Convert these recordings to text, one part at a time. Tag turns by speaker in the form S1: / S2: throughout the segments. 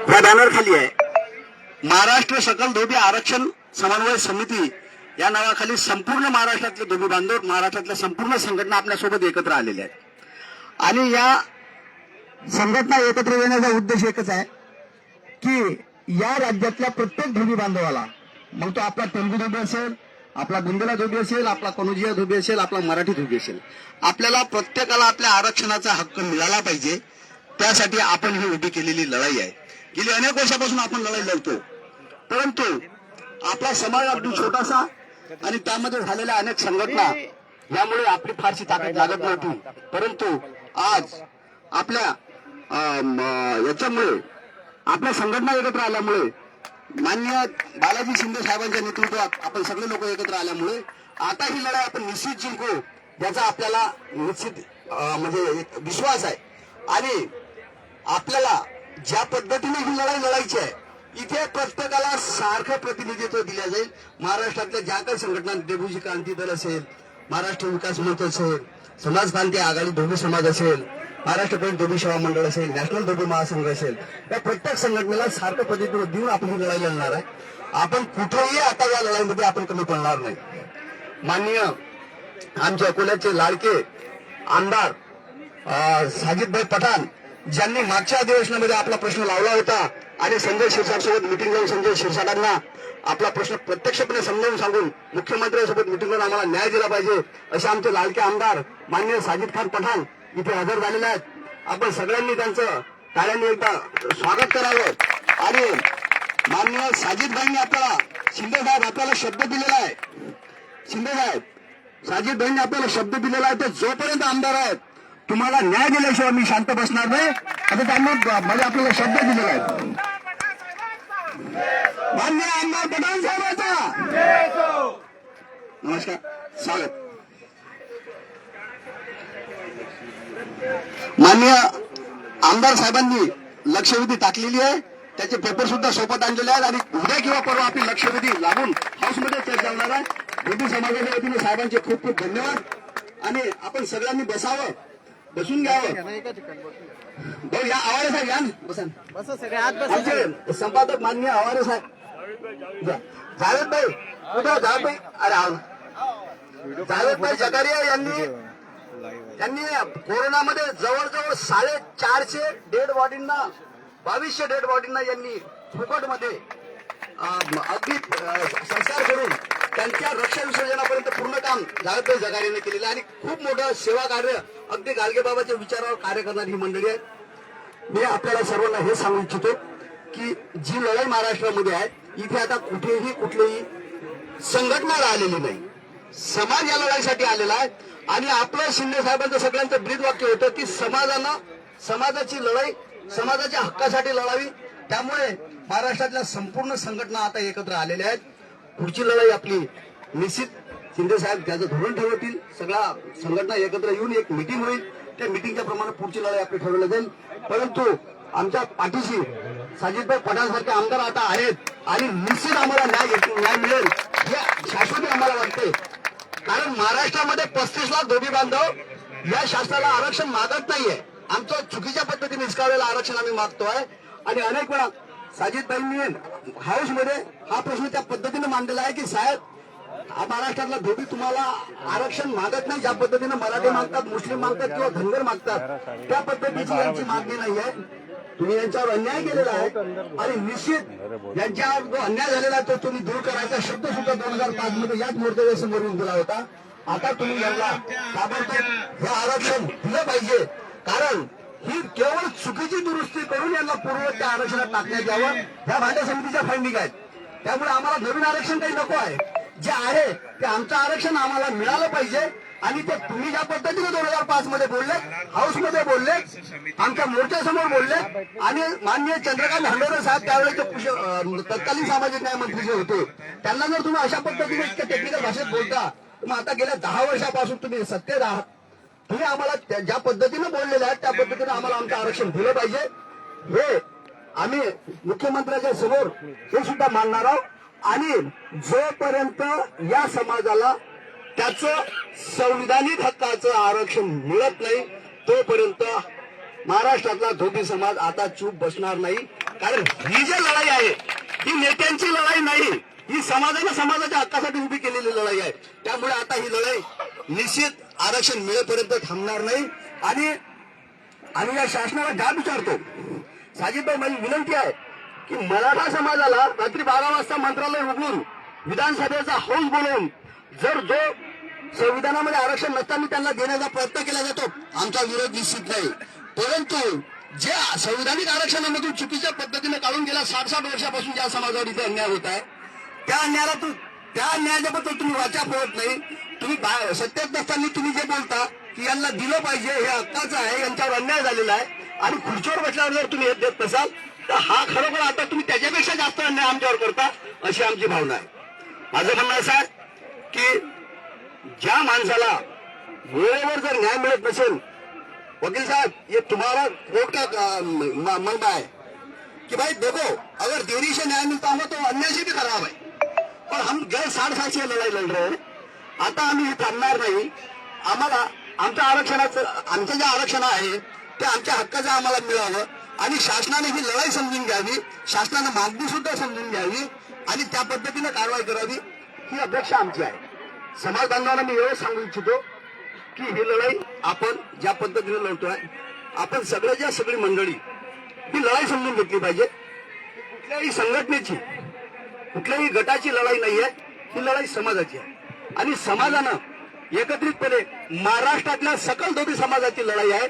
S1: या बॅनर खाली आहे महाराष्ट्र सकल धोबी आरक्षण समन्वय समिती या नावाखाली संपूर्ण महाराष्ट्रातले धोबी बांधव, महाराष्ट्रातल्या संपूर्ण संघटना आपल्यासोबत एकत्र आलेल्या आहेत आणि या संघटना एकत्र येण्याचा उद्देश एकच आहे की या राज्यातल्या प्रत्येक धोबी बांधवाला, मग तो आपला तेलगू धोबी असेल, आपला बुंदेला धोबी असेल, आपला कनोजिया धोबी असेल, आपला मराठी धोबी असेल, आपल्याला प्रत्येकाला आपल्या आरक्षणाचा हक्क मिळाला पाहिजे. त्यासाठी आपण ही उभी केलेली लढाई आहे. गेली अनेक वर्षापासून आपण लढाई लढतो, परंतु आपला समाज अगदी छोटासा आणि त्यामध्ये झालेल्या अनेक संघटना यामुळे आपली फारशी ताकद लागत नव्हती. परंतु आज आपल्या याच्यामुळे आपल्या संघटना एकत्र आल्यामुळे, माननीय बालाजी शिंदे साहेबांच्या नेतृत्वात आपण सगळे लोक एकत्र आल्यामुळे आता ही लढाई आपण निश्चित जिंकू, याचा आपल्याला निश्चित म्हणजे एक विश्वास आहे. आणि आपल्याला ज्या पद्धतीने ही लढाई लढायची आहे, इथे प्रत्येकाला सारखं प्रतिनिधित्व दिलं जाईल. महाराष्ट्रातल्या ज्या काही संघटना, देबूजी क्रांती दल असेल, महाराष्ट्र विकास मंच असेल, समाज क्रांती आघाडी धोबी समाज असेल, महाराष्ट्र प्रदेश धोबी सेवा मंडळ असेल, नॅशनल धोबी महासंघ असेल, या प्रत्येक संघटनेला सारखं प्रतिनिधित्व देऊन आपण ही लढाई लढणार आहे. आपण कुठेही आता या लढाईमध्ये आपण कमी पडणार नाही. माननीय आमच्या अकोल्याचे लाडके आमदार साजिदभाई पठाण, ज्यांनी मागच्या अधिवेशनामध्ये आपला प्रश्न लावला होता आणि संजय शिरसाटसोबत मिटिंग लावून संजय शिरसाटांना आपला प्रश्न प्रत्यक्षपणे समजावून सांगून मुख्यमंत्र्यांसोबत मिटिंग लावून आम्हाला न्याय दिला पाहिजे असे आमचे लाडके आमदार माननीय साजिद खान पठाण इथे हजर झालेले आहेत. आपण सगळ्यांनी त्यांचं टाळ्यांनी एकदा स्वागत करावं. आणि माननीय साजिदभाईंनी आपल्याला, शिंदे साहेब आपल्याला शब्द दिलेला आहे, शिंदे साहेब साजिदभाईंनी आपल्याला शब्द दिलेला आहे, ते जोपर्यंत आमदार आहेत तुम्हाला न्याय दिल्याशिवाय मी शांत बसणार नाही, आता त्यांनी म्हणजे आपल्याला शब्द दिलेला आहे. माननीय आमदार पठाण साहेबांचा नमस्कार, स्वागत. माननीय आमदार साहेबांनी लक्षवेधी टाकलेली आहे, त्याचे पेपर सुद्धा सोबत आणलेले आहेत आणि उद्या किंवा परवा आपली लक्षवेधी लागून हाऊसमध्ये चर्चा होणार आहे. धोबी समाजाच्या वतीने साहेबांचे खूप खूप धन्यवाद. आणि आपण सगळ्यांनी बसावं, बसून घ्यावं. भाऊ या आवारे साहेब या बसा. संपादक माननीय आवारे साहेब, जावेदभाई कुठे, जावेदभाई अरे जावेदभाई जकारिया यांनी कोरोनामध्ये जवळजवळ 450 डेड बॉडींना, 2200 डेड बॉडींना यांनी फुकटमध्ये अगदी संस्कार करून त्यांच्या रक्षा विसर्जनापर्यंत पूर्ण काम जावेदभाई जगारीने केलेलं आणि खूप मोठं सेवा कार्य, अगदी गाडगेबाबाच्या विचारावर कार्य करणारी ही मंडळी आहे. मी आपल्याला सर्वांना हे सांगू इच्छितो की जी लढाई महाराष्ट्रामध्ये आहे, इथे आता कुठेही कुठलीही संघटना आलेली नाही, समाज या लढाईसाठी आलेला आहे. आणि आपलं शिंदे साहेबांचं सगळ्यांचं ब्रीद वाक्य होतं की समाजानं समाजाची लढाई समाजाच्या हक्कासाठी लढावी. त्यामुळे महाराष्ट्रातल्या संपूर्ण संघटना आता एकत्र आलेल्या आहेत. पुढची लढाई आपली निश्चित शिंदे साहेब त्याचं धोरण ठरवतील, सगळ्या संघटना एकत्र येऊन एक मिटिंग होईल, त्या मिटिंगच्या प्रमाणे पुढची लढाई आपली ठरवली जाईल. परंतु आमच्या पाठीशी साजिदभाई पठाण सारखे आमदार आता आहेत आणि निश्चित आम्हाला न्याय मिळेल हे शाश्वती आम्हाला वाटते. कारण महाराष्ट्रामध्ये 35 लाख धोबी बांधव या शासनाला आरक्षण मागत नाहीये. आमचं चुकीच्या पद्धतीने हिसकावलेलं आरक्षण आम्ही मागतोय. आणि अनेक वेळा साजिदभाईंनी हाऊसमध्ये हा प्रश्न त्या पद्धतीने मांडलेला आहे की साहेब, महाराष्ट्रातला धोबी तुम्हाला आरक्षण मागत नाही, ज्या पद्धतीने मराठी मागतात, मुस्लिम मागतात किंवा धनगर मागतात, त्या पद्धतीची यांची मागणी नाही आहे. तुम्ही यांच्यावर अन्याय केलेला आहे आणि निश्चित यांच्यावर जो अन्याय झालेला आहे तो तुम्ही दूर करायचा शब्द सुद्धा 2005 मध्ये याच मोर्चाच्या समोर दिला होता. आता तुम्ही यांना ताबडतोब हे आरक्षण दिलं पाहिजे. कारण ही केवळ चुकीची दुरुस्ती करून यांना पूर्ववत त्या आरक्षणात टाकण्यात यावं, ह्या भांड्या समितीच्या फायंडिंग आहेत. त्यामुळे आम्हाला नवीन आरक्षण काही नको आहे, जे आहे ते आमचं आरक्षण आम्हाला मिळालं पाहिजे. आणि ते तुम्ही ज्या पद्धतीने 2005 मध्ये बोलले, हाऊसमध्ये बोलले, आमच्या मोर्चासमोर बोलले आणि माननीय चंद्रकांत हंडोरे साहेब त्यावेळेचे तत्कालीन सामाजिक न्याय मंत्री जे होते, त्यांना जर तुम्ही अशा पद्धतीने इतक्या टेक्निकल भाषेत बोलता, मग आता गेल्या 10 वर्षापासून तुम्ही सत्तेत आहात, तुम्ही आम्हाला ज्या पद्धतीने बोललेले आहेत त्या पद्धतीने आम्हाला आमचं आरक्षण दिलं पाहिजे. हे आम्ही मुख्यमंत्र्यांच्या समोर हे सुद्धा मानणार आहोत. आणि जोपर्यंत या समाजाला त्याचं संविधानिक हक्काचं आरक्षण मिळत नाही, तोपर्यंत महाराष्ट्रातला धोबी समाज आता चूप बसणार नाही. कारण ही जी लढाई आहे ही नेत्यांची लढाई नाही, ही समाजानं समाजाच्या हक्कासाठी उभी केलेली लढाई आहे. त्यामुळे आता ही लढाई निश्चित आरक्षण मिळेपर्यंत थांबणार नाही. आणि या शासनाला जाब विचारतो, साजिदभाई माझी विनंती आहे की मराठा समाजाला रात्री 12 वाजता मंत्रालय उघडून विधानसभेचा हाऊस बोलवून जर जो संविधानामध्ये आरक्षण नसताना त्यांना देण्याचा प्रयत्न केला जातो, आमचा विरोध निश्चित नाही. परंतु जे संविधानिक आरक्षणामधून चुकीच्या पद्धतीने काढून गेल्या 60-60 वर्षापासून ज्या समाजावर इथे अन्याय होत आहे, त्या अन्यायाबद्दल तुम्ही वाचा फोडत नाही. तुम्ही सत्तेत नसताना तुम्ही जे बोलता की यांना दिलं पाहिजे, हे हक्काचं आहे, यांच्यावर अन्याय झालेला आहे, आणि खुर्चीवर बसल्यावर जर तुम्ही हे देत नसाल तर हा खरोखर आता तुम्ही त्याच्यापेक्षा जास्त अन्याय आमच्यावर करता, अशी आमची भावना आहे. माझं म्हणणं असं आहे की ज्या माणसाला वेळेवर जर न्याय मिळत नसेल, वकील साहब ये तुम्हारा कोर्ट का मानना है कि भाई देखो अगर देरी से न्याय मिलता होगा तो अन्याय से भी खराब है, और हम गए 60 साल से लढाई लढ रहे हैं. आता आम्ही हे थांबणार नाही. आम्हाला आमचं जे आरक्षण आहे ते आमच्या हक्काचं आम्हाला मिळावं, आणि शासनाने ही लढाई समजून घ्यावी, शासनानं मागणी सुद्धा समजून घ्यावी आणि त्या पद्धतीने कारवाई करावी, ही अपेक्षा आमची आहे. समाज बांधवांना मी एवढं सांगू इच्छितो की ही लढाई आपण ज्या पद्धतीने लढतोय, आपण सगळी मंडळी ही लढाई समजून घेतली पाहिजे. कुठल्याही संघटनेची, कुठल्याही गटाची लढाई नाहीये, ही लढाई समाजाची आहे. आणि समाजानं एकत्रितपणे महाराष्ट्रातल्या सकल धोबी समाजाची लढाई आहे.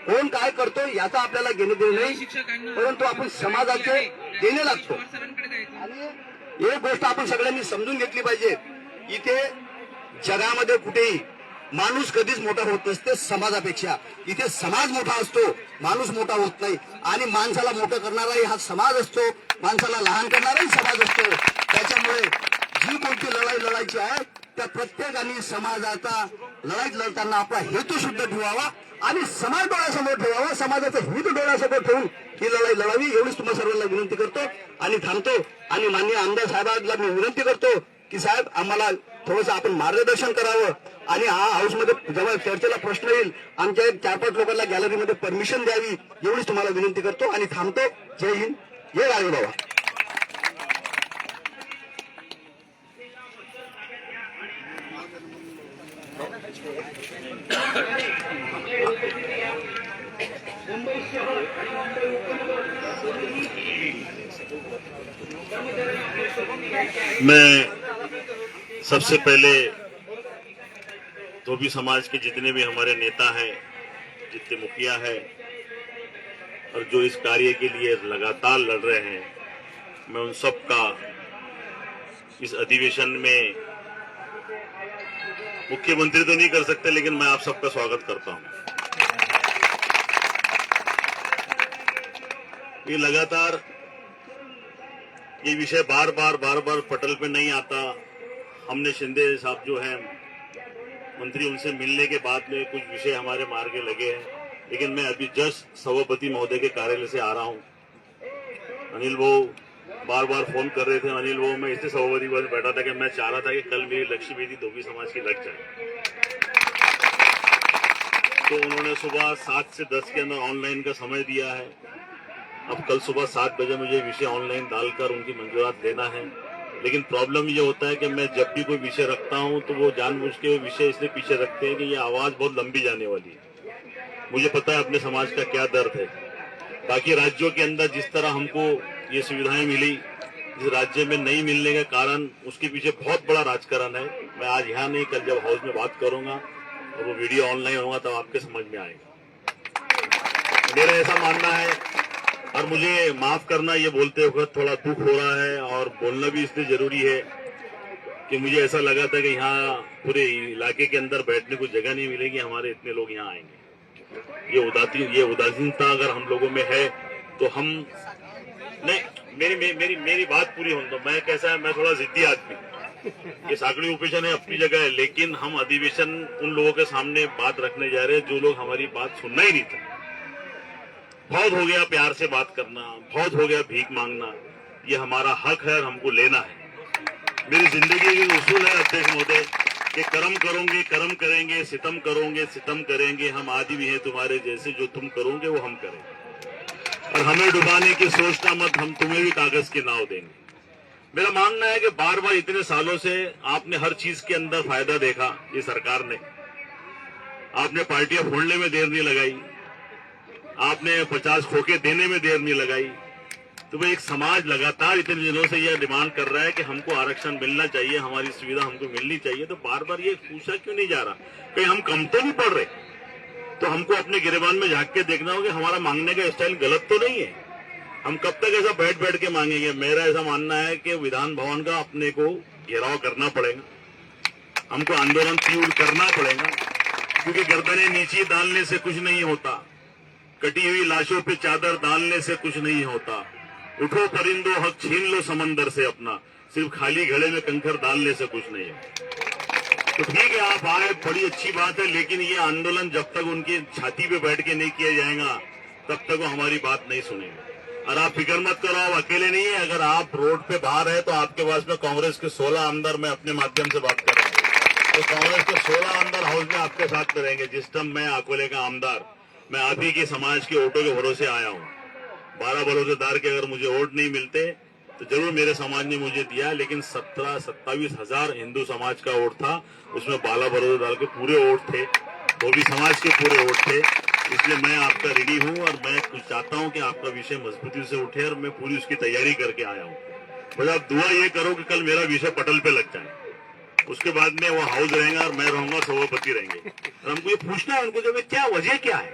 S1: कोण काय करतो याचा आपल्याला घेणे देणे नाही, परंतु आपण समाजाचे देणे लागतो. आणि एक गोष्ट आपण सगळ्यांनी समजून घेतली पाहिजे, इथे जगामध्ये कुठेही माणूस कधीच मोठा होत नसते समाजापेक्षा. इथे समाज मोठा असतो, माणूस मोठा होत नाही. आणि माणसाला मोठं करणाराही हा समाज असतो, माणसाला लहान करणाराही समाज असतो. त्याच्यामुळे जी कोणती लढाई लढायची आहे त्या प्रत्येकाने समाजाचा लढाईत लढताना आपला हेतू शुद्ध ठेवावा आणि समाज डोळ्यासमोर ठेवावा, समाजाचं हित डोळ्यासमोर ठेवून ही लढाई लढावी, एवढीच तुम्हा सर्वांना विनंती करतो आणि थांबतो. आणि माननीय आमदार साहेबांना मी विनंती करतो की साहेब आम्हाला थोडंसं आपण मार्गदर्शन करावं, आणि हा हाऊसमध्ये जेव्हा चर्चेला प्रश्न येईल आमच्या 4-5 लोकांना गॅलरीमध्ये परमिशन द्यावी, एवढीच तुम्हाला विनंती करतो आणि थांबतो. जय हिंद, जय राजे बाबा.
S2: मैं सबसे पहले धोबी समाज के जितने भी हमारे नेता हैं, जितने मुखिया हैं और जो इस कार्य के लिए लगातार लड़ रहे हैं, मैं उन सब का इस अधिवेशन में मुख्यमंत्री तो नहीं कर सकते, लेकिन मैं आप सबका स्वागत करता हूं. ये लगातार ये विषय बार बार पटल पे नहीं आता. हमने शिंदे साहब जो हैं मंत्री, उनसे मिलने के बाद में कुछ विषय हमारे मार्गे लगे हैं, लेकिन मैं अभी जस्ट सभापति महोदय के कार्यालय से आ रहा हूं. अनिल वो बार फोन कर रहे थे. अनिल वो मैं इसलिए सभापति के पास बैठा था कि मैं चाह रहा था कि कल मेरी लक्ष्य वेदी धोबी समाज की लग जाए. तो उन्होंने सुबह 7 से 10 के अंदर ऑनलाइन का समय दिया है. अब कल सुबह 7 बजे मुझे विषय ऑनलाइन डालकर उनकी मंजूरात देना है. लेकिन प्रॉब्लम ये होता है कि मैं जब भी कोई विषय रखता हूं तो वो जानबूझ के वो विषय इसलिए पीछे रखते हैं कि ये आवाज बहुत लंबी जाने वाली है. मुझे पता है अपने समाज का क्या दर्द है. बाकी राज्यों के अंदर जिस तरह हमको ये सुविधाएं मिली, जिस राज्य में नहीं मिलने का कारण, उसके पीछे बहुत बड़ा राजकारण है. मैं आज यहाँ नहीं, कल जब हाउस में बात करूंगा और वो वीडियो ऑनलाइन होगा तब आपके समझ में आएगा. मेरा ऐसा मानना है, और मुझे माफ करना ये बोलते वक्त थोड़ा दुख हो रहा है, और बोलना भी इसलिए जरूरी है कि मुझे ऐसा लगा था कि यहाँ पूरे इलाके के अंदर बैठने को जगह नहीं मिलेगी, हमारे इतने लोग यहाँ आएंगे. ये उदासीनता अगर हम लोगों में है तो हम नहीं. मेरी बात पूरी होने दो. मैं कैसा है, मैं थोड़ा जिद्दी आदमी. ये साकड़ी उपेशन है, अपनी जगह है, लेकिन हम अधिवेशन उन लोगों के सामने बात रखने जा रहे हैं जो लोग हमारी बात सुनना ही नहीं था. बहुत हो गया प्यार से बात करना, बहुत हो गया भीख मांगना. ये हमारा हक है और हमको लेना है. मेरी जिंदगी के उसूल है अध्यक्ष महोदय कि कर्म करोगे कर्म करेंगे, सितम करोगे सितम करेंगे. हम आदि भी हैं तुम्हारे जैसे, जो तुम करोगे वो हम करेंगे. और हमें डुबाने की सोचना मत, हम तुम्हें भी कागज की नाव देंगे। मेरा मानना है कि बार बार इतने सालों से आपने हर चीज के अंदर फायदा देखा, ये सरकार ने। आपने पार्टियां फोड़ने में देर नहीं लगाई, आपने 50 खोखे देने में देर नहीं लगाई। तो भाई एक समाज लगातार इतने दिनों से यह डिमांड कर रहा है कि हमको आरक्षण मिलना चाहिए, हमारी सुविधा हमको मिलनी चाहिए, तो बार बार ये पूछा क्यों नहीं जा रहा? कहीं हम कम तो नहीं पड़ रहे? तो हमको अपने गिरेबान में झांक के देखना होगा, हमारा मांगने का स्टाइल गलत तो नहीं है। हम कब तक ऐसा बैठ बैठ के मांगेंगे? मेरा ऐसा मानना है कि विधान भवन का अपने को घेराव करना पड़ेगा, हमको आंदोलन तीव्र करना पड़ेगा, क्योंकि गर्दनें नीचे डालने से कुछ नहीं होता, कटी हुई लाशों पे चादर डालने से कुछ नहीं होता। उठो परिंदो हक छीन लो समंदर से अपना, सिर्फ खाली घड़े में कंकर डालने से कुछ नहीं है। तो ठीक है, आप आए, बड़ी अच्छी बात है, लेकिन ये आंदोलन जब तक उनकी छाती पे बैठ के नहीं किया जाएगा तब तक वो हमारी बात नहीं सुनेंगे। और आप फिक्र मत करो, आप अकेले नहीं है। अगर आप रोड पे बाहर है तो आपके पास में कांग्रेस के 16 आमदार, मैं अपने माध्यम से बात कर रहा हूँ, तो कांग्रेस के 16 आमदार हाउस में आपके साथ में रहेंगे। जिस टाइम मैं अकोले का आमदार, मैं आप ही के समाज के वोटों के भरोसे आया हूँ। 12 बलौतेदार के अगर मुझे वोट नहीं मिलते तो जरूर मेरे समाज ने मुझे दिया, लेकिन 17-27 हजार हिंदू समाज का वोट था, उसमें 12 बलौतेदार के पूरे वोट थे, वो भी समाज के पूरे वोट थे। इसलिए मैं आपका रेडी हूं और मैं कुछ चाहता हूं कि आपका विषय मजबूती से उठे, और मैं पूरी उसकी तैयारी करके आया हूं। बस आप दुआ ये करो कि कल मेरा विषय पटल पे लग जाए, उसके बाद में वो हाउस रहेगा और मैं रहूंगा, सभापति रहेंगे। और हमको ये पूछना है उनको कि क्या वजह क्या है,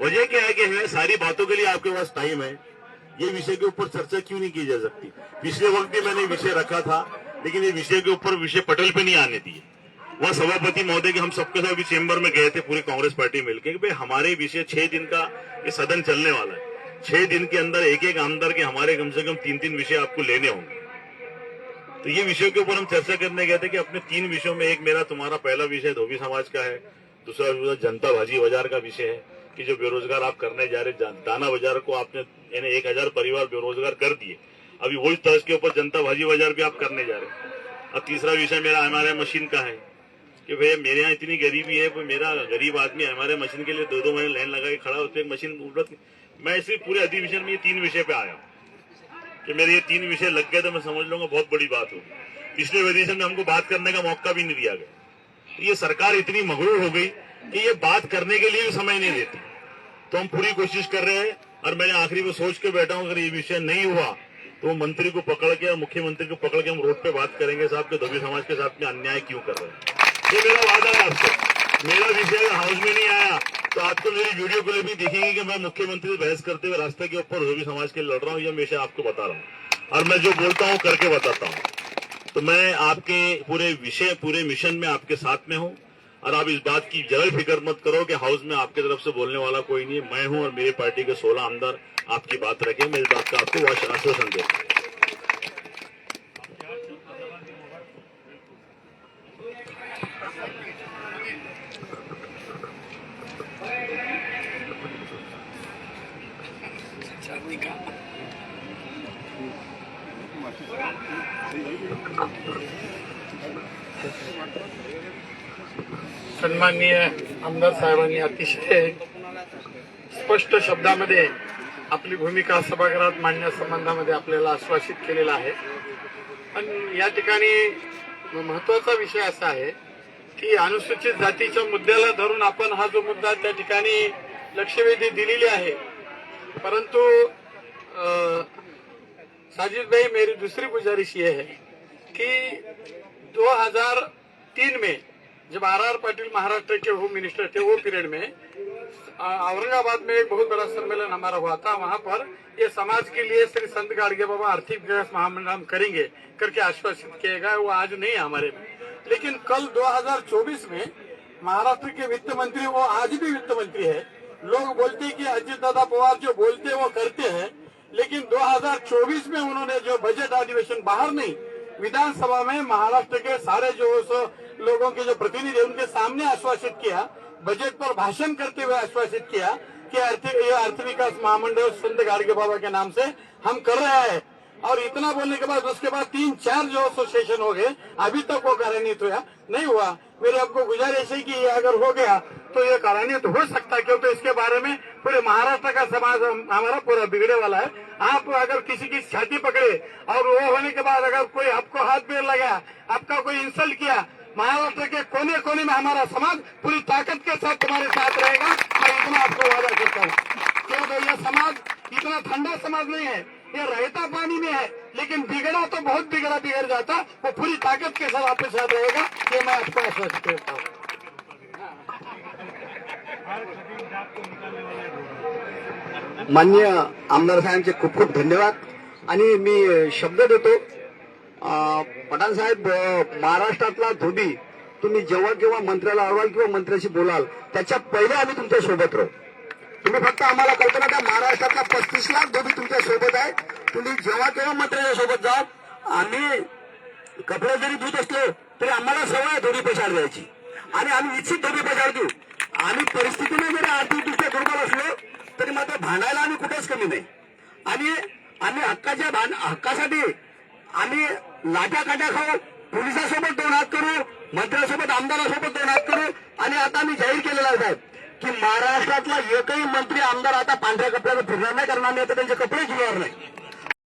S2: वजह क्या है कि हमें सारी बातों के लिए आपके पास टाइम है, ये विषय के ऊपर चर्चा क्यों नहीं की जा सकती? पिछले वक्त भी मैंने विषय रखा था, लेकिन ये विषय के ऊपर विषय पटल पे नहीं आने दिए। वह सभापति महोदय के हम सबके साथ भी चेंबर में गए थे, पूरी कांग्रेस पार्टी मिलकर, कि भाई हमारे विषय 6 दिन का ये सदन चलने वाला है, 6 दिन के अंदर एक एक आमदार के हमारे कम से कम 3-3 विषय आपको लेने होंगे। तो ये विषयों के ऊपर हम चर्चा करने गए थे कि अपने 3 विषयों में, एक मेरा तुम्हारा पहला विषय धोबी समाज का है, दूसरा जनता भाजी बाजार का विषय है कि जो बेरोजगार आप करने जा रहे, दाना बाजार को आपने यानी 1000 परिवार बेरोजगार कर दिए, अभी वही तर्ज के ऊपर जनता भाजी बाजार भी आप करने जा रहे। और तीसरा विषय मेरा हमारे मशीन का है कि भैया मेरे यहाँ इतनी गरीबी है, मेरा गरीब आदमी हमारे मशीन के लिए 2-2 महीने लाइन लगा के खड़ा होते, एक मशीन उपलब्ध। मैं इसी पूरे अधिवेशन में ये 3 विषय पे आया कि मेरे ये 3 विषय लग गए तो मैं समझ लूंगा बहुत बड़ी बात होगी। पिछले अधिवेशन में हमको बात करने का मौका भी नहीं दिया गया। ये सरकार इतनी मगरूर हो गई कि ये बात करने के लिए भी समय नहीं देती। तो हम पूरी कोशिश कर रहे हैं, और मैंने आखिरी में सोच के बैठा हूं, अगर ये विषय नहीं हुआ तो मंत्री को पकड़ के और मुख्यमंत्री को पकड़ के हम रोड पे बात करेंगे, साहब के धोबी समाज के साथ में अन्याय क्यों कर रहे हैं। ये मेरा वादा है आपसे। मेरा विषय हाउस में नहीं आया तो आपको मेरी वीडियो क्लिप भी दिखेंगे कि मैं मुख्यमंत्री से बहस करते हुए रास्ते के ऊपर धोबी समाज के लिए लड़ रहा हूँ। ये हमेशा आपको बता रहा हूँ, और मैं जो बोलता हूँ करके बताता हूँ। तो मैं आपके पूरे विषय, पूरे मिशन में आपके साथ में हूँ, और आप इस बात की जरा फिक्र मत करो कि हाउस में आपकी तरफ से बोलने वाला कोई नहीं है। मैं हूं और मेरी पार्टी के 16 आमदार आपकी बात रखें, मैं इस बात का आपको आश्वासन देता हूं।
S3: सन्माननीय आमदार साहेबांनी अतिशय स्पष्ट शब्दामध्ये आपली भूमिका सभागृहात मांडण्यासंबंधामध्ये आपल्याला आश्वासित केलेला आहे। आणि या ठिकाणी महत्वाचा विषय असा आहे की अनुसूचित जातीच्या मुद्द्याला धरून आपण हा जो मुद्दा त्या ठिकाणी लक्षवेधी दिलेली आहे, परंतु साजिद भाई, मेरी दूसरी गुजारिश ये है कि 2003 में जब आर पाटिल महाराष्ट्र के होम मिनिस्टर थे, वो पीरियड में औरंगाबाद में एक बहुत बड़ा सम्मेलन हमारा हुआ था। वहां पर ये समाज के लिए श्री संत गाडगे बाबा आर्थिक विकास महामंडल हम करेंगे करके आश्वासित किया गया। वो आज नहीं है हमारे में, लेकिन कल 2024 में महाराष्ट्र के वित्त मंत्री, वो आज भी वित्त मंत्री है, लोग बोलते हैं कि अजित दादा पवार जो बोलते हैं वो करते हैं, लेकिन 2024 में उन्होंने जो बजट अधिवेशन बाहर नहीं, विधानसभा में महाराष्ट्र के सारे जो लोगों के जो प्रतिनिधि उनके सामने आश्वासित किया, बजट पर भाषण करते हुए आश्वासित किया कि अर्थ विकास महामंडल संत गाडगे बाबा के नाम से हम कर रहे हैं। और इतना बोलने के बाद उसके बाद 3-4 जो एसोसिएशन हो गए, अभी तक वो कार्यान्वित हुआ नहीं हुआ। मेरी आपको गुजारिश है कि ये अगर हो गया तो ये कार्यान्वित हो सकता है, क्योंकि इसके बारे में पूरे महाराष्ट्र का समाज हमारा पूरा बिगड़े वाला है। आप अगर किसी की छाती पकड़े और वो होने के बाद अगर कोई आपको हाथ पैर लगाया, आपका कोई इंसल्ट किया, महाराष्ट्र के कोने कोने में हमारा समाज पूरी ताकत के साथ तुम्हारे साथ रहेगा। मैं इतना आपको वादा करता हूँ, क्योंकि यह समाज इतना ठंडा समाज नहीं है, ये रहता पानी में है, लेकिन बिगड़ा तो बहुत बिगड़ जाता, वो पूरी ताकद के साथ आपके साथ रहेगा। ये मैं आपको आश्वस्त करता हूँ।
S1: माननीय आमदार साहेबांचे खूप खूप धन्यवाद आणि मी शब्द देतो पठाण साहेब, महाराष्ट्रातला धोबी तुम्ही जेव्हा केव्हा मंत्र्याला अडवाल किंवा मंत्र्याशी बोलाल त्याच्या पहिले आम्ही तुमच्या सोबत राहू। तुम्ही फक्त आम्हाला कल्पना द्या, महाराष्ट्रातला 35 लाख धोबी तुमच्या सोबत आहे। तुम्ही जेव्हा केव्हा मंत्र्याच्या सोबत जा, आम्ही कपडे जरी धुत असलो तरी आम्हाला सवय आहे धोबी पछाड द्यायची आणि आम्ही निश्चित धोबी पछाड देऊ। आम्ही परिस्थितीने जरी आर्थिकदृष्ट्या दुर्बल असलो तरी मात्र भांडायला आम्ही कुठेच कमी नाही आणि आम्ही हक्कासाठी आम्ही लाट्या काट्या खाऊ, पोलिसासोबत 2 हात करू, मंत्र्यासोबत आमदारासोबत 2 हात करू। आणि आता आम्ही जाहीर केलेला आहे साहेब की महाराष्ट्रातला एकही मंत्री आमदार आता पांढऱ्या कपड्यावर फिरणार नाही, कारण आम्ही आता त्यांचे कपडे घेणार नाही।